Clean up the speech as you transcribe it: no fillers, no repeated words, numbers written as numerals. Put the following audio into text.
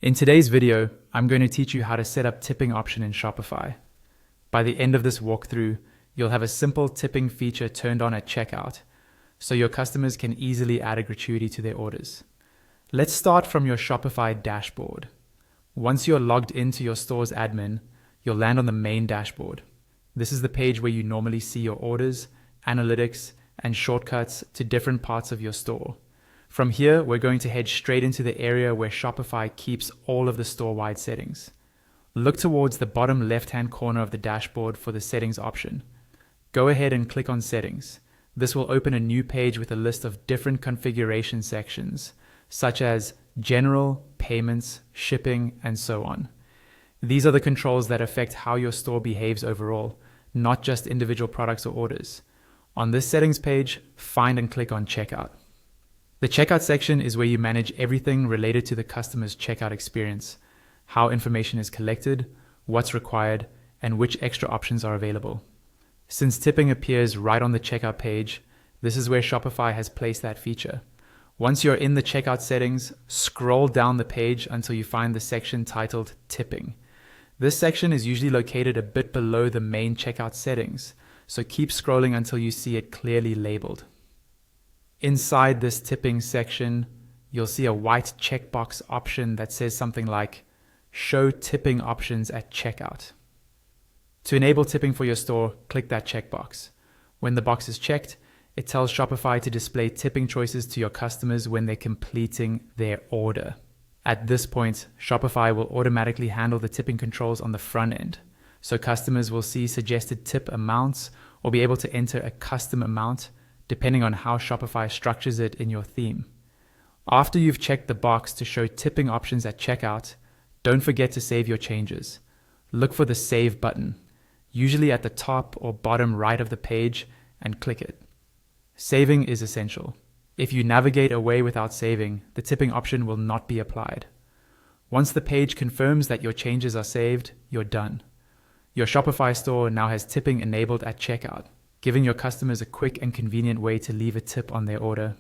In today's video, I'm going to teach you how to set up tipping option in Shopify. By the end of this walkthrough, you'll have a simple tipping feature turned on at checkout, so your customers can easily add a gratuity to their orders. Let's start from your Shopify dashboard. Once you're logged into your store's admin, you'll land on the main dashboard. This is the page where you normally see your orders, analytics, and shortcuts to different parts of your store. From here, we're going to head straight into the area where Shopify keeps all of the store-wide settings. Look towards the bottom left-hand corner of the dashboard for the settings option. Go ahead and click on settings. This will open a new page with a list of different configuration sections, such as general, payments, shipping, and so on. These are the controls that affect how your store behaves overall, not just individual products or orders. On this settings page, find and click on checkout. The checkout section is where you manage everything related to the customer's checkout experience, how information is collected, what's required, and which extra options are available. Since tipping appears right on the checkout page, this is where Shopify has placed that feature. Once you're in the checkout settings, scroll down the page until you find the section titled Tipping. This section is usually located a bit below the main checkout settings, so keep scrolling until you see it clearly labeled. Inside this tipping section, you'll see a white checkbox option that says something like, Show tipping options at checkout. To enable tipping for your store, click that checkbox. When the box is checked, it tells Shopify to display tipping choices to your customers when they're completing their order. At this point, Shopify will automatically handle the tipping controls on the front end, so customers will see suggested tip amounts or be able to enter a custom amount depending on how Shopify structures it in your theme. After you've checked the box to show tipping options at checkout, don't forget to save your changes. Look for the Save button, usually at the top or bottom right of the page, and click it. Saving is essential. If you navigate away without saving, the tipping option will not be applied. Once the page confirms that your changes are saved, you're done. Your Shopify store now has tipping enabled at checkout, giving your customers a quick and convenient way to leave a tip on their order.